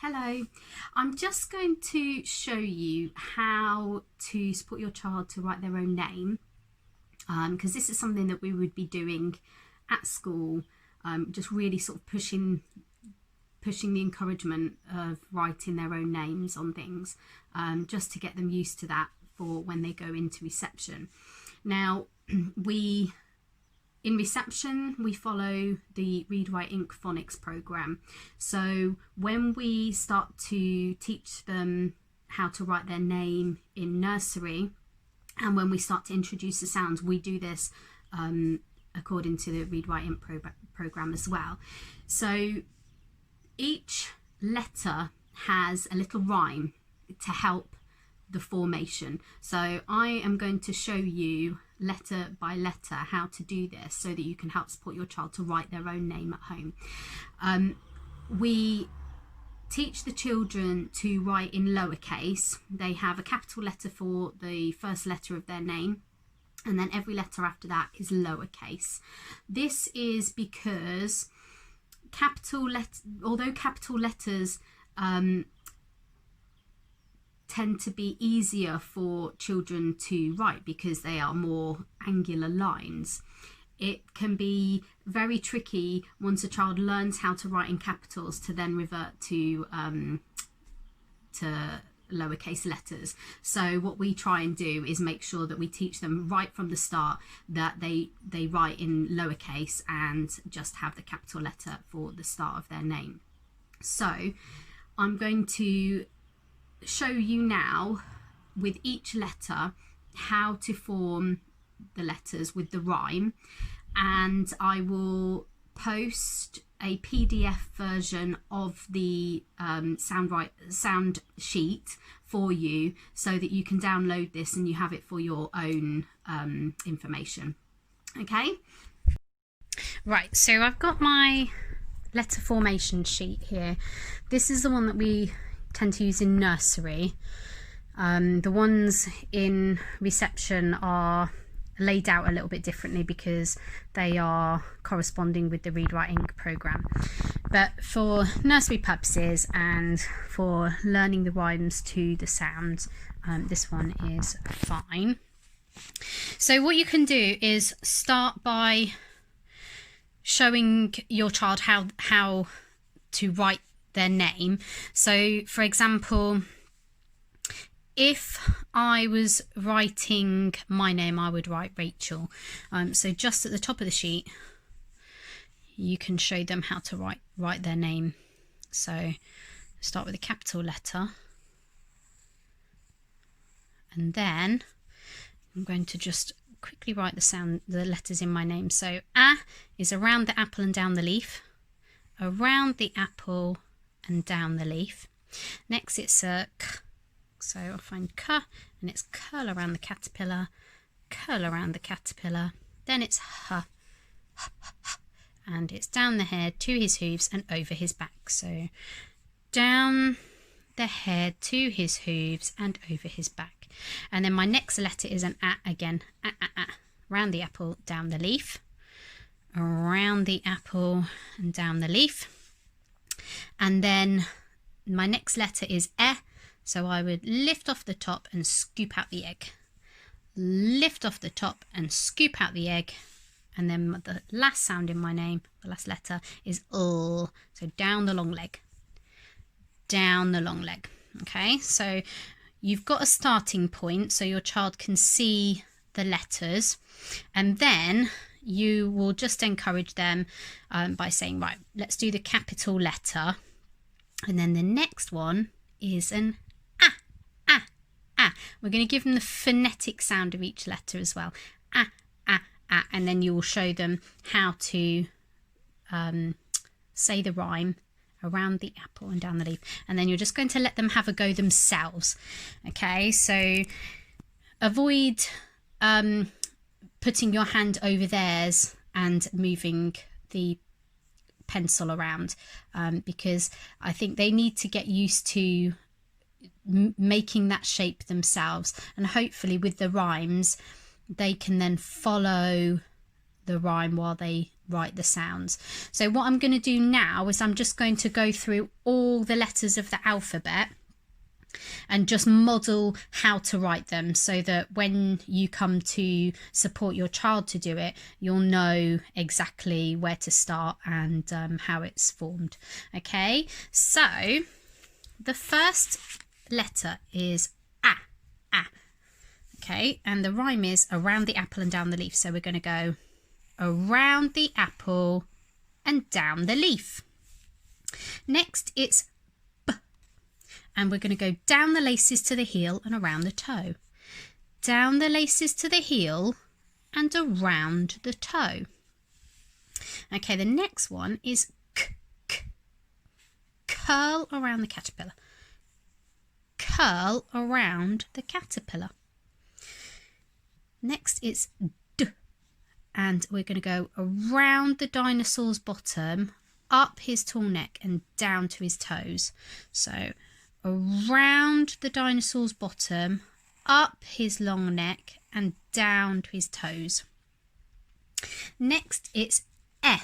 Hello, I'm just going to show you how to support your child to write their own name, because this is something that we would be doing at school, just really sort of pushing the encouragement of writing their own names on things, just to get them used to that for when they go into reception. Now, in reception, we follow the Read, Write, Ink phonics program. So when we start to teach them how to write their name in nursery, and when we start to introduce the sounds, we do this according to the Read, Write, Ink program as well. So each letter has a little rhyme to help the formation. So I am going to show you letter by letter how to do this so that you can help support your child to write their own name at home. We teach the children to write in lowercase. They have a capital letter for the first letter of their name, and then every letter after that is lowercase. This is because although capital letters tend to be easier for children to write because they are more angular lines, it can be very tricky once a child learns how to write in capitals to then revert to lowercase letters. So what we try and do is make sure that we teach them right from the start that they write in lowercase and just have the capital letter for the start of their name. So I'm going to show you now with each letter how to form the letters with the rhyme, and I will post a PDF version of the sound sheet for you so that you can download this and you have it for your own information. Okay, right, so I've got my letter formation sheet here. This is the one that we tend to use in nursery. The ones in reception are laid out a little bit differently because they are corresponding with the Read, Write, Ink program. But for nursery purposes and for learning the rhymes to the sounds, this one is fine. So what you can do is start by showing your child how to write their name. So for example, if I was writing my name, I would write Rachel. So just at the top of the sheet, you can show them how to write their name. So start with a capital letter, and then I'm going to just quickly write the letters in my name. So A is around the apple and down the leaf, around the apple and down the leaf. Next it's a K, so I'll find K, and it's curl around the caterpillar, curl around the caterpillar. Then it's H, and it's down the head to his hooves and over his back. So down the head to his hooves and over his back. And then my next letter is an A again, around the apple, down the leaf, around the apple and down the leaf. And then my next letter is E, so I would lift off the top and scoop out the egg. Lift off the top and scoop out the egg. And then the last sound in my name, the last letter, is L, so down the long leg. Down the long leg. Okay, so you've got a starting point so your child can see the letters, and then you will just encourage them by saying, right, let's do the capital letter, and then the next one is an A, A, A. We're going to give them the phonetic sound of each letter as well, A, A, A, and then you will show them how to say the rhyme around the apple and down the leaf, and then you're just going to let them have a go themselves. Okay, so avoid putting your hand over theirs and moving the pencil around, because I think they need to get used to making that shape themselves, and hopefully with the rhymes they can then follow the rhyme while they write the sounds. So what I'm going to do now is I'm just going to go through all the letters of the alphabet and just model how to write them, so that when you come to support your child to do it, you'll know exactly where to start and how it's formed. Okay, so the first letter is A. Okay, and the rhyme is around the apple and down the leaf. So we're going to go around the apple and down the leaf. Next it's B, and we're going to go down the laces to the heel and around the toe. Down the laces to the heel and around the toe. Okay, the next one is K. Curl around the caterpillar. Curl around the caterpillar. Next it's D, and we're going to go around the dinosaur's bottom, up his tall neck and down to his toes. So around the dinosaur's bottom, up his long neck and down to his toes. Next it's E.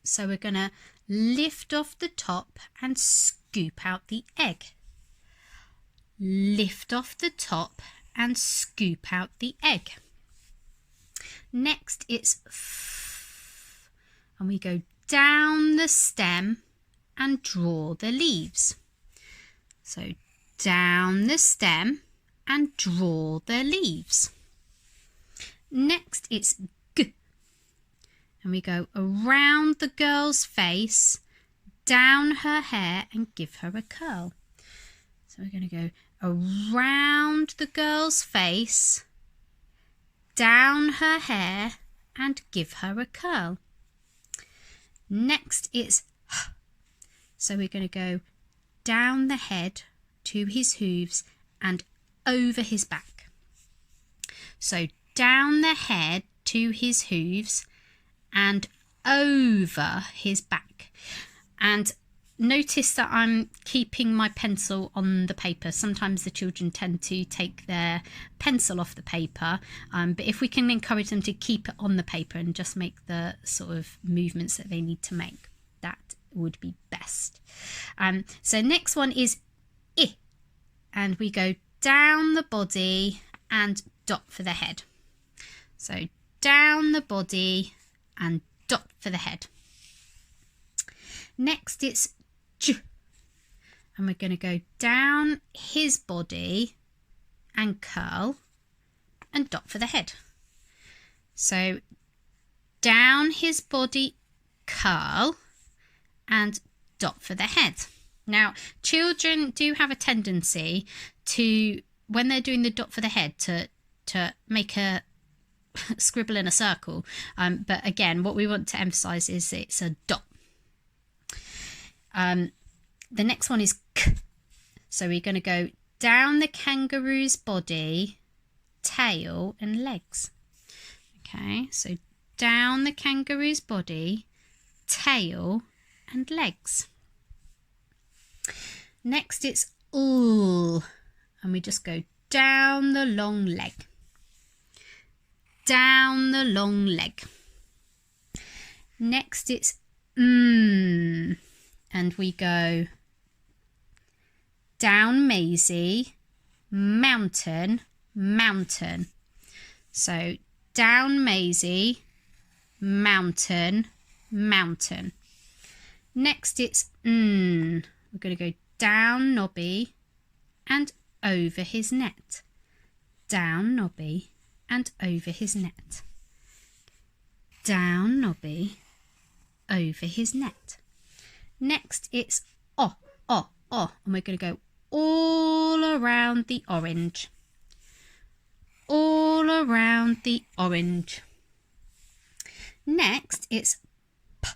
So we're going to lift off the top and scoop out the egg. Lift off the top and scoop out the egg. Next it's F, and we go down the stem and draw the leaves. So down the stem and draw the leaves. Next it's G, and we go around the girl's face, down her hair and give her a curl. So we're going to go around the girl's face, down her hair and give her a curl. Next it's H, so we're going to go down the head to his hooves and over his back. So down the head to his hooves and over his back. And notice that I'm keeping my pencil on the paper. Sometimes the children tend to take their pencil off the paper, but if we can encourage them to keep it on the paper and just make the sort of movements that they need to make, that would be best. So next one is I, and we go down the body and dot for the head. So down the body and dot for the head. Next it's J, and we're going to go down his body and curl and dot for the head. So down his body, curl and dot for the head. Now children do have a tendency to, when they're doing the dot for the head, to make a scribble in a circle, but again what we want to emphasize is it's a dot. The next one is K, so we're going to go down the kangaroo's body, tail and legs. Okay, so down the kangaroo's body, tail and legs. Next it's L, and we just go down the long leg. Down the long leg. Next it's and we go down Maisie, mountain, mountain. So down Maisie, mountain, mountain. Next it's we're going to go down Nobby and over his net. Down Nobby and over his net. Down Nobby, over his net. Next it's O, and we're going to go all around the orange. All around the orange. Next it's P,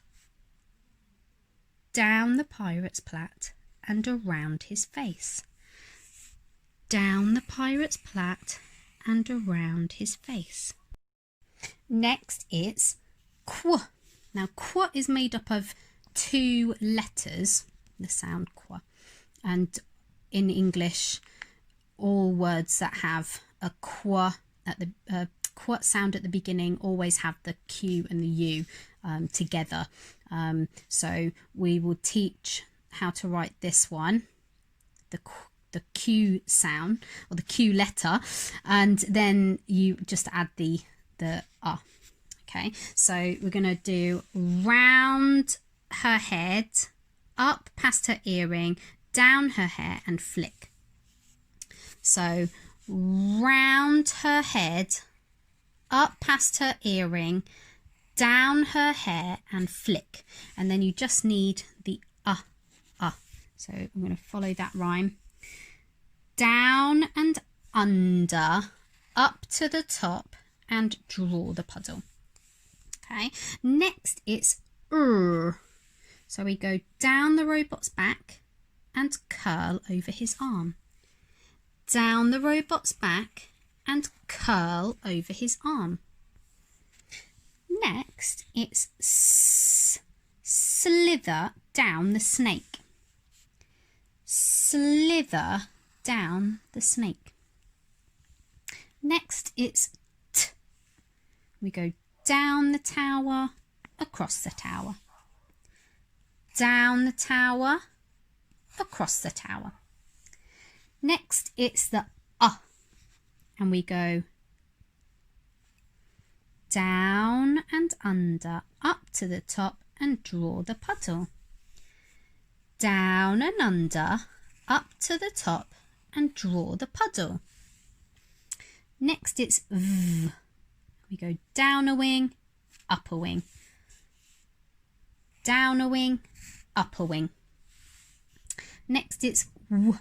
down the pirate's plait and around his face. Down the pirate's plait and around his face. Next it's Qu. Now Qu is made up of 2 letters, the sound Qu, and in English all words that have a Qu at the sound at the beginning always have the Q and the U together. So we will teach how to write this one, the Q sound or the Q letter, and then you just add the Okay, so we're going to do round her head, up past her earring, down her hair and flick. So round her head, up past her earring, down her hair and flick. And then you just need the So I'm going to follow that rhyme. Down and under, up to the top and draw the puddle. Okay, next it's So we go down the robot's back and curl over his arm. Down the robot's back and curl over his arm. Next, it's slither down the snake. Slither down the snake. Next, it's t. We go down the tower, across the tower. Down the tower, across the tower. Next, it's the and we go down and under, up to the top and draw the puddle. Down and under, up to the top and draw the puddle. Next it's v. We go down a wing, up a wing. Down a wing, up a wing. Next it's w.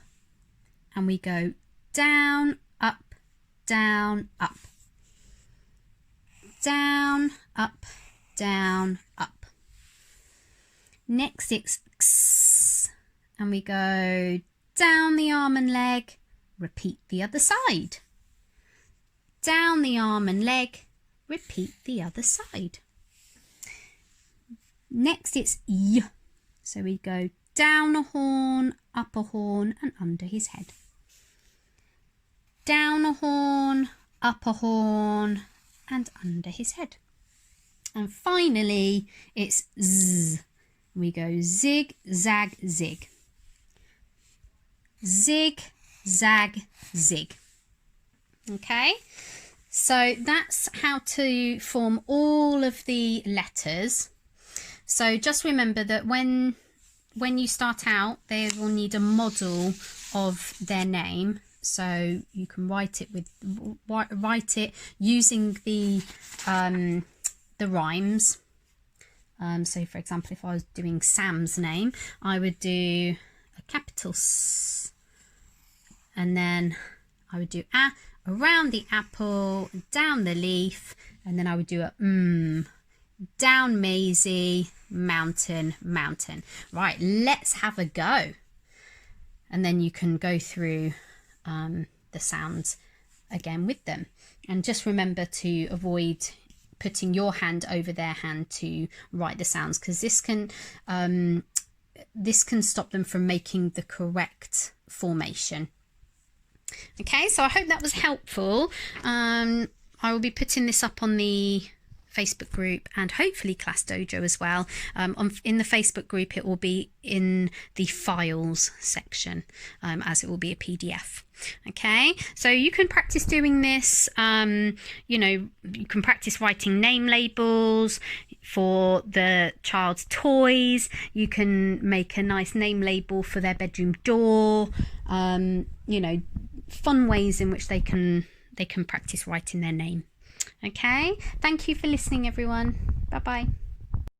And we go down, up, down, up. Down, up, down, up. Next it's x. And we go down the arm and leg, repeat the other side. Down the arm and leg, repeat the other side. Next it's y. So we go down a horn, up a horn and under his head. Down a horn, up a horn and under his head. And finally it's z. We go zig, zag, zig. Zig, zag, zig. Okay, so that's how to form all of the letters. So just remember that when you start out, they will need a model of their name. So you can write it using the rhymes. So for example, if I was doing Sam's name, I would do a capital S, and then I would do a around the apple, down the leaf, and then I would do a down Maisie, mountain, mountain. Right, let's have a go. And then you can go through the sounds again with them. And just remember to avoid putting your hand over their hand to write the sounds, because this can stop them from making the correct formation. Okay, so I hope that was helpful. I will be putting this up on the Facebook group and hopefully Class Dojo as well. In the Facebook group, it will be in the files section, as it will be a PDF. Okay, so you can practice doing this. You can practice writing name labels for the child's toys. You can make a nice name label for their bedroom door. Fun ways in which they can practice writing their name. Okay, thank you for listening, everyone. Bye bye.